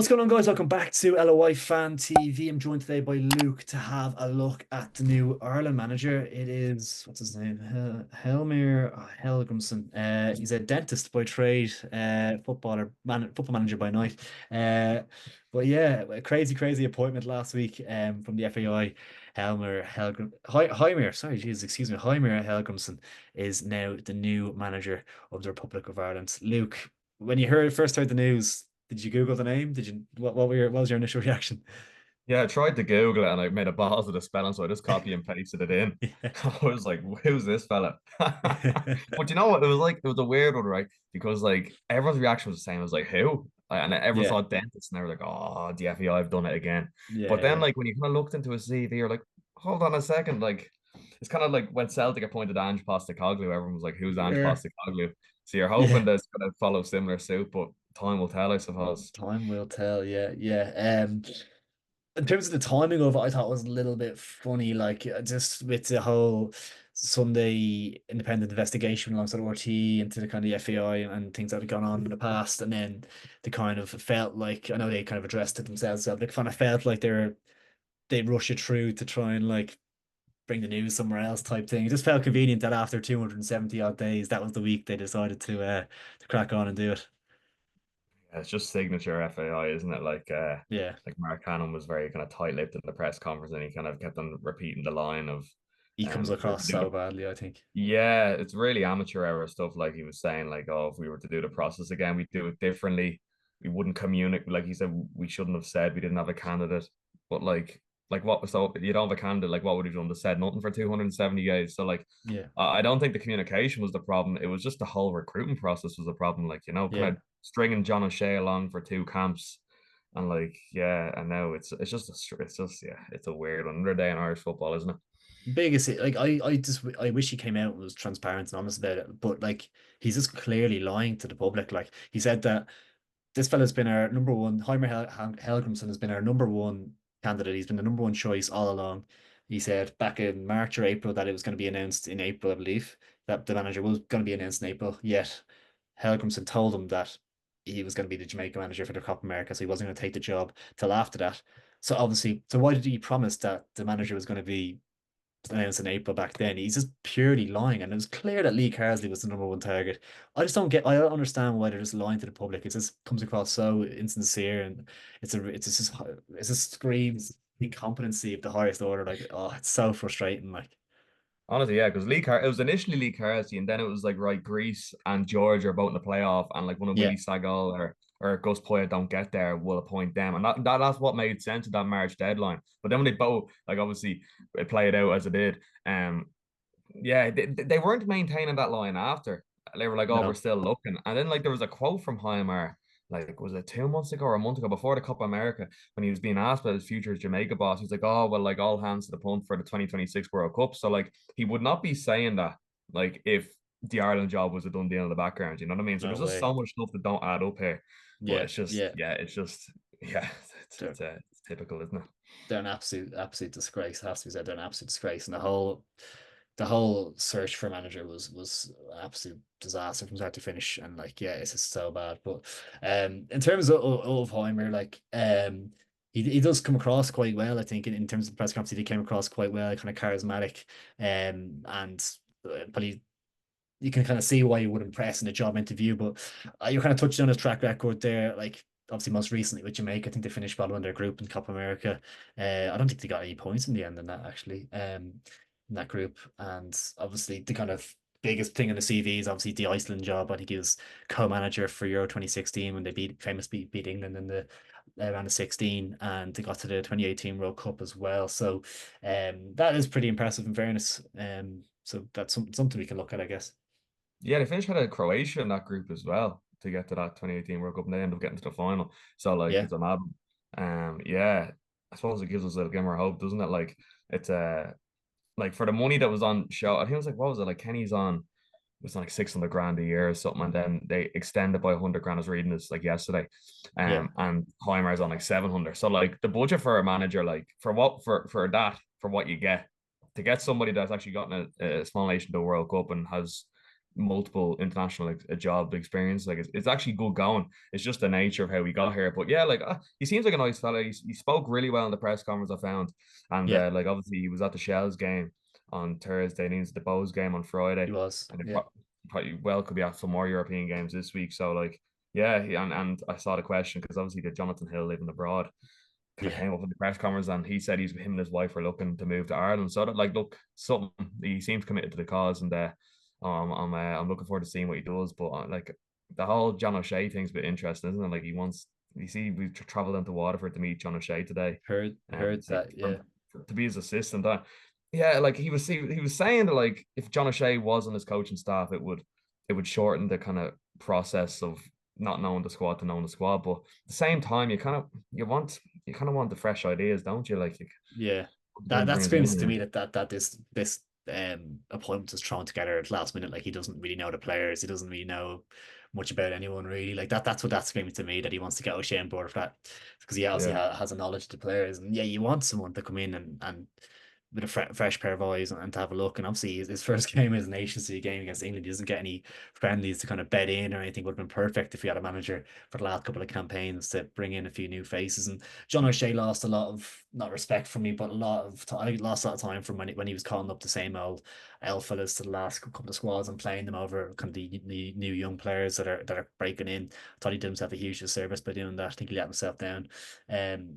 What's going on, guys? Welcome back to LOI Fan TV. I'm joined today by Luke to have a look at the new Ireland manager. It is, what's his name? Heimir Hallgrímsson. He's a dentist by trade, football manager by night. Uh, but yeah, a crazy appointment last week from the FAI. Heimir, sorry, Jesus, excuse me. Heimir Hallgrímsson is now the new manager of the Republic of Ireland. Luke, when you first heard the news, did you Google the name? Did you what was your initial reaction? Yeah, I tried to Google it and I made a balls of the spelling, so I just copy and pasted it in. I was like, who's this fella? But you know what? It was a weird one, right? Because like everyone's reaction was the same. It was like, who? And everyone Yeah. saw dentist and they were like, oh, the FEI, I've done it again. Yeah, But then yeah. like when you kind of looked into his CV, you're like, hold on a second. Like it's kind of like when Celtic appointed Ange Postecoglou, everyone was like, who's Ange Yeah. Postecoglou? So you're hoping Yeah. that it's gonna follow similar suit, but time will tell, I suppose. Time will tell. Yeah, yeah. In terms of the timing of it, I thought it was a little bit funny, like just with the whole Sunday independent investigation alongside RT into the kind of the FAI and things that had gone on in the past, and then they kind of felt like I know they kind of addressed it themselves, so they kind of felt like they'd rush it through to try and like bring the news somewhere else type thing. It just felt convenient that after 270 odd days, that was the week they decided to crack on and do it. Yeah, it's just signature FAI, isn't it? Yeah, Like Mark Cannon was very kind of tight-lipped in the press conference, and he kind of kept on repeating the line of, he comes if we were across to do so the, badly, I think. yeah, it's really amateur hour stuff. Like he was saying, like, oh, if we were to do the process again, we'd do it differently. We wouldn't communicate. Like he said, we shouldn't have said we didn't have a candidate. But like what? So you don't have a candidate. Like what would you have done? Just said nothing for 270 days. So like, Yeah, I don't think the communication was the problem. It was just the whole recruitment process was the problem. Like kind yeah. of stringing John O'Shea along for two camps. And like, yeah, and now it's just yeah, it's a weird one. Another day in Irish football, isn't it? Biggest like I wish he came out and was transparent and honest about it, but like he's just clearly lying to the public. Like he said that this fella's been our number one. Helgrimsson has been our number one candidate. He's been the number one choice all along. He said back in March or April that it was going to be announced in April, I believe, that the manager was going to be announced in April. Yet Helgrimsson told him that he was going to be the Jamaica manager for the Copa America, so he wasn't going to take the job till after that. So obviously, so why did he promise that the manager was going to be announced in April back then? He's just purely lying, and it was clear that Lee Carsley was the number one target. I don't understand why they're just lying to the public. It just comes across so insincere, and it just screams incompetency of the highest order. Like, oh, it's so frustrating. Like, Honestly, yeah, because it was initially Lee Carsey, and then it was like right, Greece and Georgia are both in the playoff, and like one of yeah, Willie Sagal or Gus Poyet don't get there, we'll appoint them, and that's what made sense at that March deadline. But then when they both like obviously it played out as it did, yeah, they weren't maintaining that line after. They were like, oh, we're no, still looking, and then like there was a quote from Heimir. Like, was it 2 months ago or a month ago before the Copa America when he was being asked about his future as Jamaica boss? He's like, oh, well, like all hands to the punt for the 2026 World Cup. So, like, he would not be saying that, like, if the Ireland job was a done deal in the background. You know what I mean? So no there's just way. so much stuff that don't add up here. But Yeah, it's just, yeah. yeah, yeah, They're it's typical, isn't it? they're an absolute disgrace. It has to be said, they're an absolute disgrace, and the whole search for a manager was an absolute disaster from start to finish. And like, yeah, it's just so bad. But in terms of Heimer, like he does come across quite well, I think, in terms of the press conference, he came across quite well, kind of charismatic, and but you can kind of see why he would impress in a job interview. But you kind of touched on his track record there, like obviously most recently with Jamaica. I think they finished bottom of their group in Copa America. I don't think they got any points in the end in that actually, in that group. And obviously the kind of biggest thing in the CV is obviously the Iceland job. I think he was co-manager for Euro 2016 when they beat England in the round of 16, and they got to the 2018 World Cup as well. So that is pretty impressive in fairness. So that's something we can look at, I guess. Yeah, they finished ahead of Croatia in that group as well to get to that 2018 World Cup, and they ended up getting to the final. So like Yeah. it's a mad. Yeah, I suppose it gives us a glimmer of hope, doesn't it? Like it's like for the money that was on show, I think it was like what was it like Kenny's on it was like 600 grand a year or something, and then they extended by 100 grand. I was reading this like yesterday, Yeah. and Heimer's on like 700. So like the budget for a manager, like for that for what you get to get somebody that's actually gotten a small nation to a World Cup and has multiple international job experience. Like it's actually good going. It's just the nature of how we got here. But yeah, like he seems like a nice fella. He spoke really well in the press conference I found, and Yeah, like obviously he was at the Shells game on Thursday, and he was at the Bows game on he Friday, was. and it Yeah, probably well could be at some more European games this week. So like yeah, and I saw the question because obviously the Jonathan Hill living abroad kind of yeah, came up in the press conference, and he said him and his wife are looking to move to Ireland. So that like look, something he seems committed to the cause, and I'm looking forward to seeing what he does. But like the whole John O'Shea thing's a bit interesting, isn't it? Like he wants you see we've traveled into Waterford to meet John O'Shea today, heard see, that. Yeah, to be his assistant. Yeah, like he was saying that like if John O'Shea was on his coaching staff, it would shorten the kind of process of not knowing the squad to knowing the squad. But at the same time, you kind of want the fresh ideas, don't you? Like you yeah. That bring his own screams to in. me that this appointment is thrown together at the last minute. Like he doesn't really know the players. He doesn't really know much about anyone really. Like that's what that's screaming to me, that he wants to get O'Shea on board for that, because he obviously Yeah. has a knowledge of the players. And yeah, you want someone to come in and with a fresh pair of eyes and to have a look. And obviously his first game is a Nations League game against England. He doesn't get any friendlies to kind of bed in or anything. Would have been perfect if he had a manager for the last couple of campaigns to bring in a few new faces. And John O'Shea lost a lot of, not respect from me, but I lost a lot of time from when he was calling up the same old L fellas to the last couple of squads and playing them over kind of the new young players that are breaking in. I thought he did himself a huge disservice by doing that. I think he let himself down.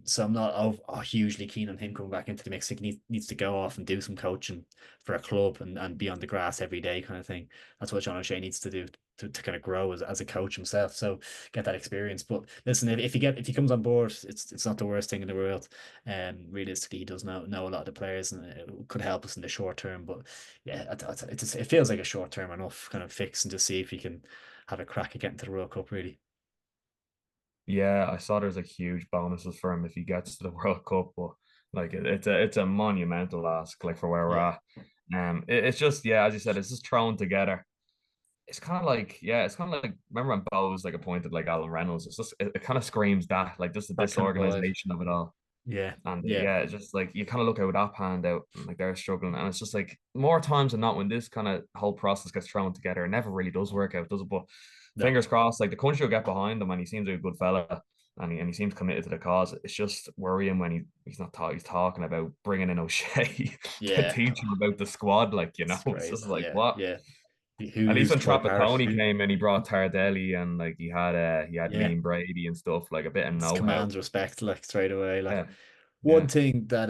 So I'm not hugely keen on him coming back into the mix. He needs to go off and do some coaching for a club and be on the grass every day kind of thing. That's what John O'Shea needs to do to kind of grow as a coach himself. So get that experience. But listen, if he comes on board, it's not the worst thing in the world. Realistically, he does know a lot of the players, and it could help us in the short term. But yeah, it feels like a short term enough kind of fix, and just see if he can have a crack at getting to the World Cup. Really, Yeah, I saw there's like huge bonuses for him if he gets to the World Cup, but like it's a monumental ask, like for where we're yeah, at. It's just yeah, as you said, it's just thrown together. It's kind of like yeah, it's kind of like remember when Bo was like appointed like Alan Reynolds. It's just it kind of screams that like just the that kind of vibe. disorganization of it all. Yeah, And yeah, yeah, it's just like you kind of look how that panned out, and like they're struggling, and it's just like more times than not when this kind of whole process gets thrown together, it never really does work out, does it? But no. fingers crossed, like the country will get behind him, and he seems like a good fella, and he seems committed to the cause. It's just worrying when he's not he's talking about bringing in O'Shea to Yeah, teach him about the squad, like it's it's just crazy. like Yeah, what. yeah. At least Who's when Troy Parrott? Trapattoni came in, he brought Tardelli and like he had Yeah, Liam Brady and stuff, like a bit of just know-how. commands respect like straight away. Like Yeah, one yeah. thing that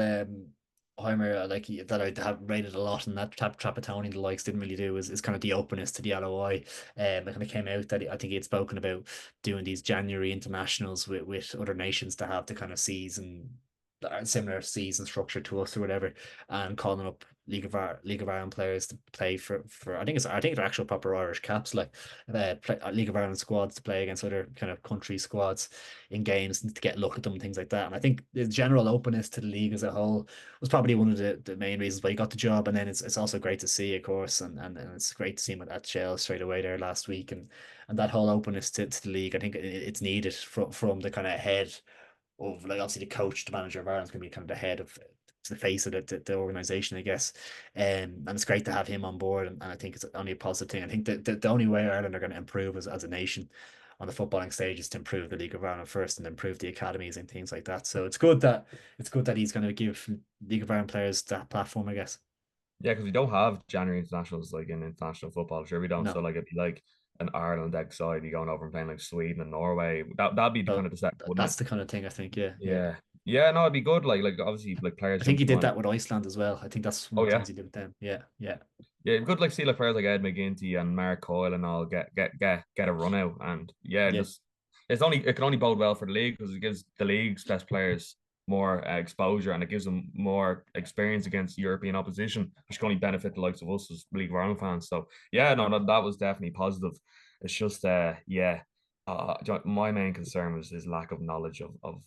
Heimer that I have rated a lot, and that Trapattoni and the likes didn't really do, is kind of the openness to the LOI. It kind of came out that I think he had spoken about doing these January internationals with other nations to have the kind of season, similar season structure to us or whatever, and calling up League of Ireland players to play for I think they're actual proper Irish caps, like League of Ireland squads to play against other kind of country squads in games and to get a look at them and things like that. And I think the general openness to the league as a whole was probably one of the main reasons why he got the job. And then it's also great to see, of course, and it's great to see him at Shell straight away there last week, and that whole openness to the league. I think it's needed from the kind of head of, like, obviously the coach, the manager of Ireland's going to be kind of the head of the face of the organization, I guess. And it's great to have him on board, and I think it's only a positive thing. I think that the only way Ireland are going to improve as a nation on the footballing stage is to improve the League of Ireland first and improve the academies and things like that. So it's good that he's going to give League of Ireland players that platform, I guess. Yeah, because we don't have January internationals like in international football. Sure, we don't. So No, like it'd be like an Ireland side, you going over and playing like Sweden and Norway. That'd be the kind so of the set, wouldn't that's it? the kind of thing I think. Yeah, yeah. Yeah. Yeah, no, it'd be good. Like obviously like I players think he jumping did on. that with Iceland as well. I think that's one Oh of the things yeah. he did with them. Yeah, yeah, Yeah, good like see like players like Ed McGinty and Mark Coyle and all get a run out. And yeah, yeah, just it can only bode well for the league because it gives the league's best players more exposure and it gives them more experience against European opposition, which can only benefit the likes of us as League of Ireland fans. So yeah, no, that was definitely positive. It's just yeah, my main concern was his lack of knowledge of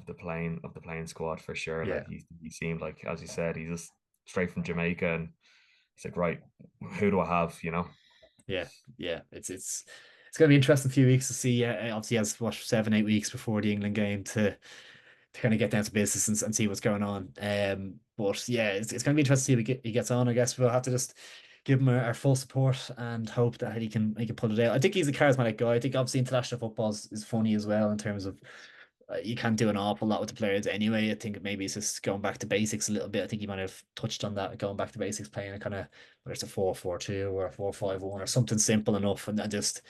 the playing squad for sure. Like yeah. he seemed like, as you said, he's just straight from Jamaica, and he's like, right, who do I have? Yeah, yeah. It's going to be an interesting few weeks to see. Obviously, he has what 7 8 weeks before the England game to kind of get down to business and see what's going on. But yeah, it's going to be interesting to see if he gets on. I guess we'll have to just give him our full support and hope that he can pull it out. I think he's a charismatic guy. I think obviously international football is funny as well in terms of you can't do an awful lot with the players anyway. I think maybe it's just going back to basics a little bit. I think he might have touched on that, going back to basics, playing a kind of whether it's a 4-4-2 or a 4-5-1 or something simple enough, and just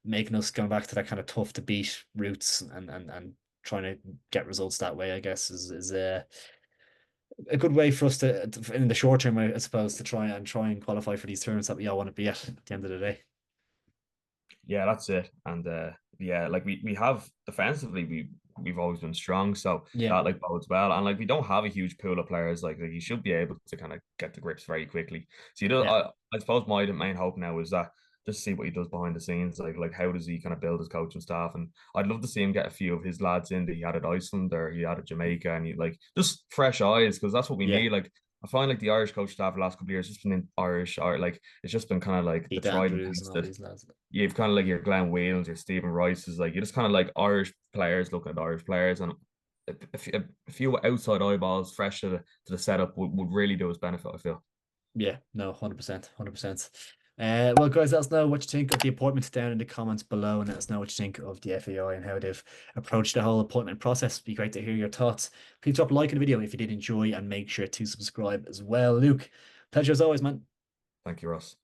making us going back to that kind of tough to beat roots and trying to get results that way. I guess is a good way for us in the short term, I suppose, to try and qualify for these tournaments that we all want to be at the end of the day. Yeah, that's it. And yeah, like we have defensively, we've always been strong, so Yeah, that like bodes well. And like we don't have a huge pool of players. Like you should be able to kind of get the grips very quickly. So you know, yeah, I suppose my main hope now is that just see what he does behind the scenes. Like how does he kind of build his coaching staff? And I'd love to see him get a few of his lads in that he had at Iceland or he had at Jamaica, and he like just fresh eyes because that's what we yeah. need. Like I find like the Irish coach staff the last couple of years just been in Irish or like it's just been kind of like the Pete tried and Andrews and all tested. these lads. You've kind of like your Glenn Wheels, your Stephen Rice's, like you just kind of like Irish players looking at Irish players, and a few outside eyeballs fresh to the setup would really do us benefit, I feel. Yeah, no, 100%, 100%. Well, guys, let us know what you think of the appointments down in the comments below, and let us know what you think of the FAI and how they've approached the whole appointment process. It'd be great to hear your thoughts. Please drop a like in the video if you did enjoy, and make sure to subscribe as well. Luke, pleasure as always, man. Thank you, Ross.